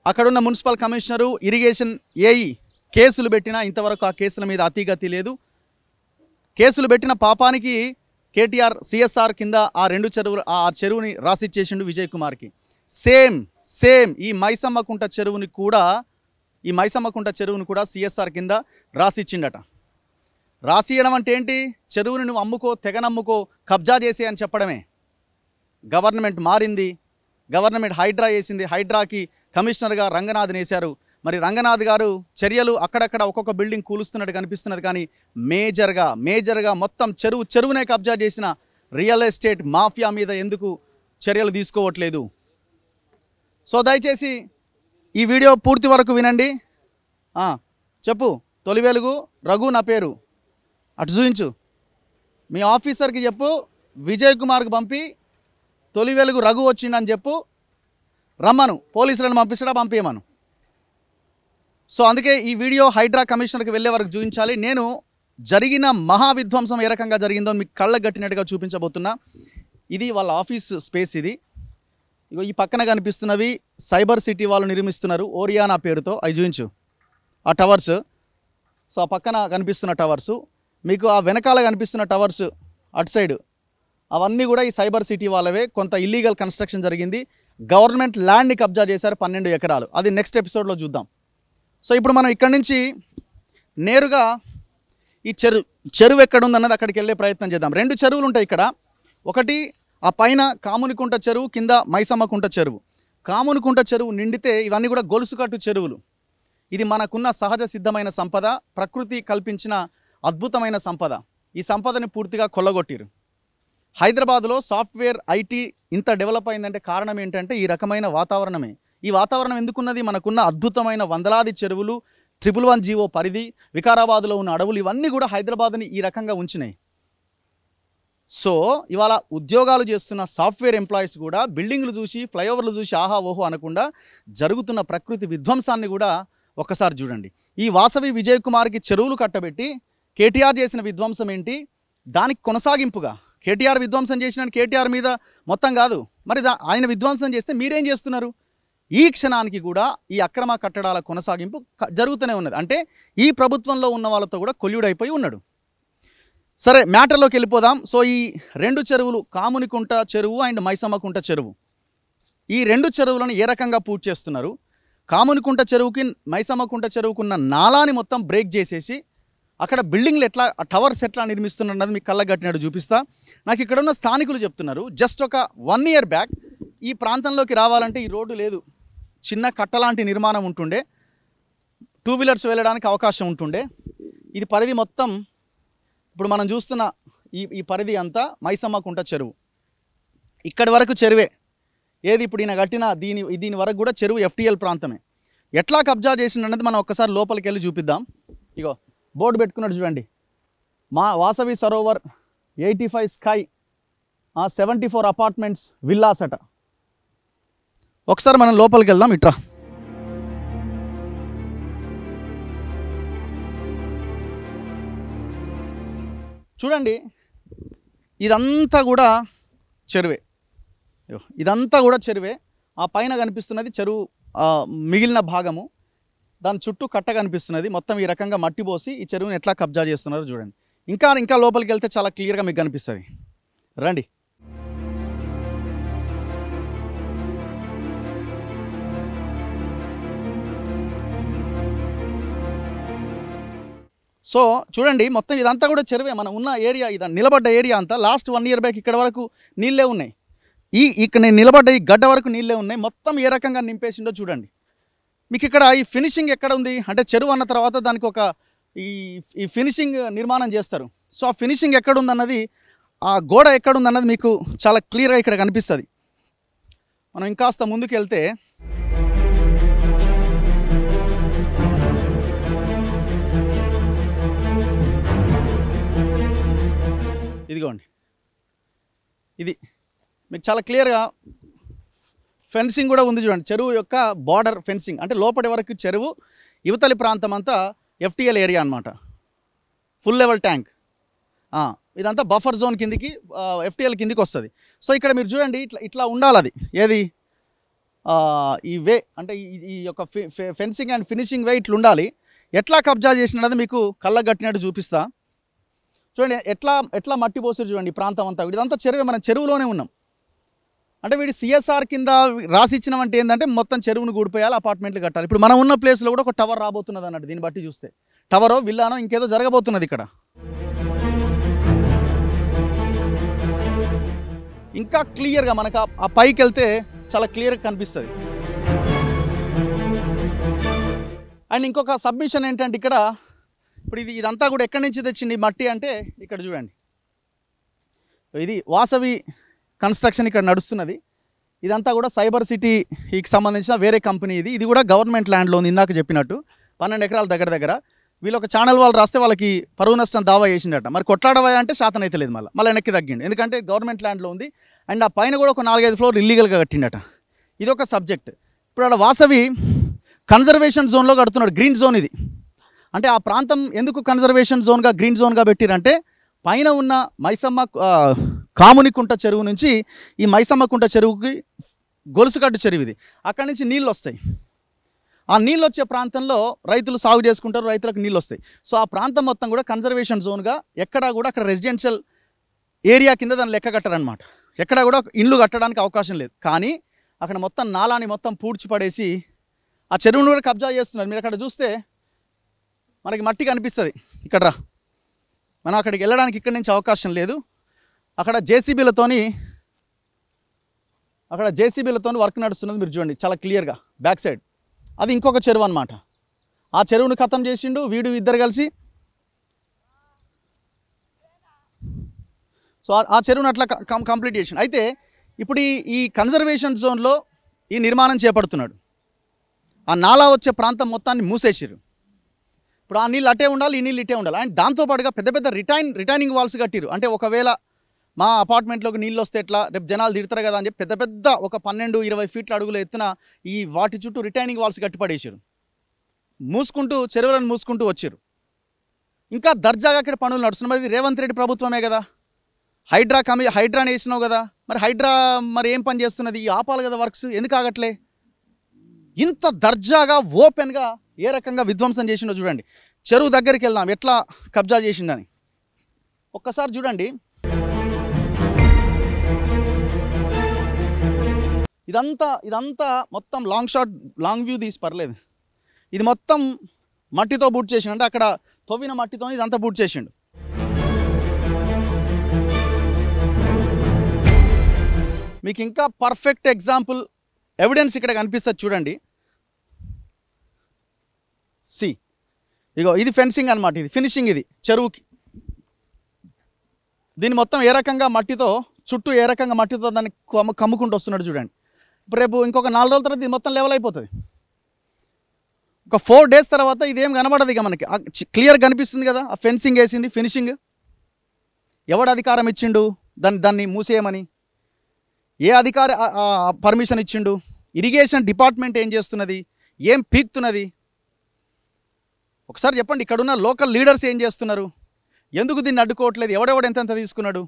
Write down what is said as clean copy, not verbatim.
అక్కడున్న municipal commissioner, irrigation AE కేసులు పెట్టినా ఇంతవరకు ఆ కేసుల మీద అతిగతి లేదు. కేసులు పెట్టిన పాపానికి కేటీఆర్ సిఎస్ఆర్ కింద ఆ చెరువుని రాసిచ్చేసిండు విజయ్ కుమార్కి. సేమ్ ఈ మైసమ్మకుంట చెరువుని కూడా సిఎస్ఆర్ కింద రాసిచ్చిండట. రాసియడం అంటే ఏంటి? చెరువుని నువ్వు అమ్ముకో, తెగనమ్ముకో, కబ్జా చేసే అని చెప్పడమే. గవర్నమెంట్ మారింది, గవర్నమెంట్ హైడ్రా వేసింది, హైడ్రాకి కమిషనర్గా రంగనాథ్ని వేశారు. మరి రంగనాథ్ గారు చర్యలు అక్కడక్కడ ఒక్కొక్క బిల్డింగ్ కూలుస్తున్నట్టు కనిపిస్తున్నది, కానీ మేజర్గా మొత్తం చెరువునే కబ్జా చేసిన రియల్ ఎస్టేట్ మాఫియా మీద ఎందుకు చర్యలు తీసుకోవట్లేదు? సో దయచేసి ఈ వీడియో పూర్తి వరకు వినండి. చెప్పు, తొలి వెలుగు రఘు నా పేరు, అటు చూపించు, మీ ఆఫీసర్కి చెప్పు, విజయ్ కుమార్కి పంపి తొలి వెలుగు రఘు వచ్చిండని చెప్పు, రమ్మను, పోలీసులను పంపించమను. సో అందుకే ఈ వీడియో హైడ్రా కమిషనర్కి వెళ్ళే వరకు చూపించాలి. నేను జరిగిన మహావిధ్వంసం ఏ రకంగా జరిగిందో మీకు కళ్ళకు గట్టినట్టుగా చూపించబోతున్నా. ఇది వాళ్ళ ఆఫీస్ స్పేస్. ఇది ఇగో ఈ పక్కన కనిపిస్తున్నవి సైబర్ సిటీ వాళ్ళు నిర్మిస్తున్నారు, ఓరియానా పేరుతో. అవి చూపించు, ఆ టవర్స్. సో ఆ పక్కన కనిపిస్తున్న టవర్సు, మీకు ఆ వెనకాల కనిపిస్తున్న టవర్స్ అటు సైడ్, అవన్నీ కూడా ఈ సైబర్ సిటీ వాళ్ళవే. కొంత ఇల్లీగల్ కన్స్ట్రక్షన్ జరిగింది, గవర్నమెంట్ ల్యాండ్ని కబ్జా చేశారు 12 ఎకరాలు. అది నెక్స్ట్ ఎపిసోడ్లో చూద్దాం. సో ఇప్పుడు మనం ఇక్కడి నుంచి నేరుగా ఈ చెరువు ఎక్కడుందన్నది అక్కడికి వెళ్ళే ప్రయత్నం చేద్దాం. 2 చెరువులు ఉంటాయి ఇక్కడ. ఒకటి ఆ పైన కామునికుంట చెరువు, కింద మైసమ్మకుంట చెరువు. కామునికుంట చెరువు నిండితే ఇవన్నీ కూడా గొలుసుకట్టు చెరువులు. ఇది మనకున్న సహజ సిద్ధమైన సంపద, ప్రకృతి కల్పించిన అద్భుతమైన సంపద. ఈ సంపదని పూర్తిగా కొల్లగొట్టిరు. హైదరాబాద్లో సాఫ్ట్వేర్ ఐటీ ఇంత డెవలప్ అయిందంటే కారణం ఏంటంటే ఈ రకమైన వాతావరణమే. ఈ వాతావరణం ఎందుకున్నది? మనకున్న అద్భుతమైన వందలాది చెరువులు, 111 జీవో పరిధి, వికారాబాద్లో ఉన్న అడవులు, ఇవన్నీ కూడా హైదరాబాద్ని ఈ రకంగా ఉంచినాయి. సో ఇవాళ ఉద్యోగాలు చేస్తున్న సాఫ్ట్వేర్ ఎంప్లాయీస్ కూడా బిల్డింగ్లు చూసి, ఫ్లైఓవర్లు చూసి ఆహా ఓహో అనకుండా జరుగుతున్న ప్రకృతి విధ్వంసాన్ని కూడా ఒక్కసారి చూడండి. ఈ వాసవి విజయ్ కుమార్కి చెరువులు కట్టబెట్టి కేటీఆర్ చేసిన విధ్వంసం ఏంటి? దానికి కొనసాగింపుగా కేటీఆర్ విధ్వంసం చేసిన కేటీఆర్ మీద మొత్తం కాదు, మరి ఆయన విధ్వంసం చేస్తే మీరేం చేస్తున్నారు? ఈ క్షణానికి కూడా ఈ అక్రమ కట్టడాల కొనసాగింపు జరుగుతూనే ఉన్నది. అంటే ఈ ప్రభుత్వంలో ఉన్న వాళ్ళతో కూడా కొల్యుడైపోయి ఉన్నాడు. సరే, మ్యాటర్లోకి వెళ్ళిపోదాం. సో ఈ 2 చెరువులు, కామునికుంట చెరువు అండ్ మైసమ్మకుంట చెరువు, ఈ 2 చెరువులను ఏ రకంగా పూర్తి చేస్తున్నారు? కామునికుంట చెరువుకి, మైసమ్మకుంట చెరువుకున్న నాలాని మొత్తం బ్రేక్ చేసేసి అక్కడ బిల్డింగ్లు ఎట్లా, టవర్స్ ఎట్లా నిర్మిస్తున్నది మీకు కళ్ళకు కట్టినట్టు చూపిస్తా. నాకు ఇక్కడ ఉన్న స్థానికులు చెప్తున్నారు, జస్ట్ ఒక 1 ఇయర్ బ్యాక్ ఈ ప్రాంతంలోకి రావాలంటే ఈ రోడ్డు లేదు, చిన్న కట్టలాంటి నిర్మాణం ఉంటుండే, 2 వీలర్స్ వెళ్ళడానికి అవకాశం ఉంటుండే. ఇది పరిధి మొత్తం ఇప్పుడు మనం చూస్తున్న ఈ పరిధి అంతా మైసమ్మకుంట చెరువు. ఇక్కడి వరకు చెరువే. ఏది ఇప్పుడు ఈయన కట్టిన దీని వరకు కూడా చెరువు, ఎఫ్టీఎల్ ప్రాంతమే. ఎట్లా కబ్జా చేసిందన్నది మనం ఒక్కసారి లోపలికి వెళ్ళి చూపిద్దాం. ఇగో బోర్డు పెట్టుకున్నాడు చూడండి, మా Vasavi Sarovar 85 sky 74 apartments villas అట. ఒకసారి మనం లోపలికి వెళ్దాం. ఇట్రా చూడండి, ఇదంతా కూడా చెరువే. ఇదంతా కూడా చెరువే. ఆ పైన కనిపిస్తున్నది చెరువు మిగిలిన భాగము, దాని చుట్టూ కట్ట కనిపిస్తున్నది. మొత్తం ఈ రకంగా మట్టి పోసి ఈ చెరువుని ఎట్లా కబ్జా చేస్తున్నారో చూడండి. ఇంకా లోపలికి వెళ్తే చాలా క్లియర్గా మీకు కనిపిస్తుంది. రండి. సో చూడండి, మొత్తం ఇదంతా కూడా చెరువే. మనం ఉన్న ఏరియా, ఇదంతా నిలబడ్డ ఏరియా అంతా లాస్ట్ 1 ఇయర్ బ్యాక్ ఇక్కడ వరకు నీళ్ళే ఉన్నాయి. ఇక్కడ నేను నిలబడ్డ ఈ గడ్డ వరకు నీళ్ళే ఉన్నాయి. మొత్తం ఏ రకంగా నింపేసిండో చూడండి. మీకు ఇక్కడ ఈ ఫినిషింగ్ ఎక్కడ ఉంది అంటే, చెరువు అన్న తర్వాత దానికి ఒక ఈ ఫినిషింగ్ నిర్మాణం చేస్తారు. సో ఆ ఫినిషింగ్ ఎక్కడుందన్నది, ఆ గోడ ఎక్కడుందన్నది మీకు చాలా క్లియర్గా ఇక్కడ కనిపిస్తుంది. మనం ఇంకాస్త ముందుకు వెళ్తే ఇదిగోండి, ఇది మీకు చాలా క్లియర్గా ఫెన్సింగ్ కూడా ఉంది చూడండి. చెరువు యొక్క బార్డర్ ఫెన్సింగ్ అంటే లోపటి వరకు చెరువు, యువతలి ప్రాంతం అంతా ఎఫ్టీఎల్ ఏరియా అనమాట. Full level tank. ఇదంతా బఫర్ జోన్ కిందికి, ఎఫ్టీఎల్ కిందికి వస్తుంది. సో ఇక్కడ మీరు చూడండి, ఇట్లా ఉండాలి. అది ఏది ఈ వే అంటే ఈ యొక్క ఫెన్సింగ్ అండ్ ఫినిషింగ్ వే ఇట్లా ఉండాలి. ఎట్లా కబ్జా చేసినది మీకు కళ్ళకు కట్టినట్టు చూపిస్తా. చూడండి ఎట్లా మట్టి పోసారు చూడండి. ఈ ప్రాంతం అంతా ఇదంతా చెరువే, మనం చెరువులోనే ఉన్నాం. అంటే వీడి సిఎస్ఆర్ కింద రాసి ఇచ్చినామంటే ఏంటంటే మొత్తం చెరువును కూడిపోయాలి, అపార్ట్మెంట్లు కట్టాలి. ఇప్పుడు మనం ఉన్న ప్లేస్లో కూడా ఒక టవర్ రాబోతున్నది అన్నట్టు. దీన్ని బట్టి చూస్తే టవరో విల్లానో ఇంకేదో జరగబోతున్నది ఇక్కడ. ఇంకా క్లియర్గా మనకు ఆ పైకి వెళ్తే చాలా క్లియర్గా కనిపిస్తుంది. అండ్ ఇంకొక సబ్మిషన్ ఏంటంటే ఇక్కడ ఇప్పుడు ఇదంతా కూడా ఎక్కడి నుంచి తెచ్చింది మట్టి అంటే ఇక్కడ చూడండి. ఇది వాసవి కన్స్ట్రక్షన్ ఇక్కడ నడుస్తున్నది. ఇదంతా కూడా సైబర్ సిటీకి సంబంధించిన వేరే కంపెనీ. ఇది కూడా గవర్నమెంట్ ల్యాండ్లో ఉంది. ఇందాక చెప్పినట్టు 12 ఎకరాల దగ్గర వీళ్ళు ఒక ఛానల్ వాళ్ళు రాస్తే వాళ్ళకి పరువు నష్టం దావా చేసిందట. మరి కొట్లాడవా అంటే శాతం అయితే లేదు, మళ్ళీ వెనక్కి తగ్గిండు. ఎందుకంటే గవర్నమెంట్ ల్యాండ్లో ఉంది. అండ్ ఆ పైన కూడా ఒక 4-5 ఫ్లోర్లు ఇల్లీగల్గా కట్టిండట. ఇది ఒక సబ్జెక్ట్. ఇప్పుడు అక్కడ వాసవి కన్జర్వేషన్ జోన్లో కడుతున్నాడు. గ్రీన్ జోన్ ఇది. అంటే ఆ ప్రాంతం ఎందుకు కన్జర్వేషన్ జోన్గా గ్రీన్ జోన్గా పెట్టిరంటే పైన ఉన్న మైసమ్మ కామునికుంట చెరువు నుంచి ఈ మైసమ్మకుంట చెరువుకి గొలుసుకట్టు చెరువు ఇది. అక్కడి నుంచి నీళ్ళు వస్తాయి. ఆ నీళ్ళు వచ్చే ప్రాంతంలో రైతులు సాగు చేసుకుంటారు, రైతులకు నీళ్ళు వస్తాయి. సో ఆ ప్రాంతం మొత్తం కూడా కన్జర్వేషన్ జోన్గా ఎక్కడా కూడా అక్కడ రెసిడెన్షియల్ ఏరియా కింద దాన్ని లెక్క కట్టరనమాట. ఎక్కడా కూడా ఇండ్లు కట్టడానికి అవకాశం లేదు. కానీ అక్కడ మొత్తం నాలాని మొత్తం పూడ్చిపడేసి ఆ చెరువును కూడా కబ్జా చేస్తున్నారు. మీరు అక్కడ చూస్తే మనకి మట్టి కనిపిస్తుంది. ఇక్కడ మనం అక్కడికి వెళ్ళడానికి ఇక్కడి నుంచి అవకాశం లేదు. అక్కడ జేసీబీలతోని వర్క్ నడుస్తున్నది మీరు చూడండి చాలా క్లియర్గా బ్యాక్ సైడ్. అది ఇంకొక చెరువు అనమాట. ఆ చెరువును ఖతం చేసిండు వీడు ఇద్దరు కలిసి. సో ఆ చెరువును అట్లా కంప్లీట్ చేసిండు. అయితే ఇప్పుడు ఈ కన్జర్వేషన్ జోన్లో ఈ నిర్మాణం చేపడుతున్నాడు. ఆ నాలా వచ్చే ప్రాంతం మొత్తాన్ని మూసేసారు. ఇప్పుడు ఆ నీళ్ళు అటే ఉండాలి, ఈ నీళ్ళు ఇటే ఉండాలి. అండ్ దాంతోపాటుగా పెద్ద రిటైనింగ్ వాల్స్ కట్టిరు. అంటే ఒకవేళ మా అపార్ట్మెంట్లోకి నీళ్ళు వస్తే ఎట్లా, రేపు జనాలు తిడతారు కదా అని చెప్పి పెద్ద ఒక 12-20 ఫీట్ల అడుగుల ఎత్తున ఈ వాటి చుట్టూ రిటైనింగ్ వాల్స్ కట్టిపడేసారు. చెరువులను మూసుకుంటూ వచ్చారు. ఇంకా దర్జాగా అక్కడ పనులు నడుస్తున్నాయి. మరి రేవంత్ రెడ్డి ప్రభుత్వమే కదా, హైడ్రాని వేసినావు కదా, మరి హైడ్రా మరి ఏం పని చేస్తున్నది? ఆపాలి కదా వర్క్స్, ఎందుకు ఆగట్లే? ఇంత దర్జాగా ఓపెన్గా ఏ రకంగా విధ్వంసం చేసిండో చూడండి. చెరువు దగ్గరికి వెళ్దాం ఎట్లా కబ్జా చేసిందని ఒక్కసారి చూడండి. ఇదంతా మొత్తం లాంగ్ వ్యూ తీసి పర్లేదు. ఇది మొత్తం మట్టితో బూట్ చేసిండు. అంటే అక్కడ తవ్విన మట్టితో ఇదంతా బూట్ చేసిండు. మీకు ఇంకా పర్ఫెక్ట్ ఎగ్జాంపుల్ ఎవిడెన్స్ ఇక్కడ కనిపిస్తుంది చూడండి. ఇగో ఇది ఫెన్సింగ్ అనమాట, ఇది ఫినిషింగ్, ఇది చెరువుకి. దీన్ని మొత్తం ఏ రకంగా మట్టితో చుట్టూ ఏ రకంగా మట్టితో దాన్ని కమ్ముకుంటూ వస్తున్నాడు చూడండి. ఇప్పుడు రేపు ఇంకొక 4 రోజుల తర్వాత ఇది మొత్తం లెవెల్ అయిపోతుంది. ఒక 4 డేస్ తర్వాత ఇదేం కనబడదు. ఇక మనకి క్లియర్ కనిపిస్తుంది కదా ఆ ఫెన్సింగ్ వేసింది, ఫినిషింగ్. ఎవడు అధికారం ఇచ్చిండు దాన్ని మూసేయమని? ఏ అధికారి పర్మిషన్ ఇచ్చిండు? ఇరిగేషన్ డిపార్ట్మెంట్ ఏం చేస్తున్నది? ఏం పీక్తున్నది? ఒకసారి చెప్పండి. ఇక్కడున్న లోకల్ లీడర్స్ ఏం చేస్తున్నారు? ఎందుకు దీన్ని అడ్డుకోవట్లేదు? ఎవడెవడు ఎంతెంత తీసుకున్నాడు?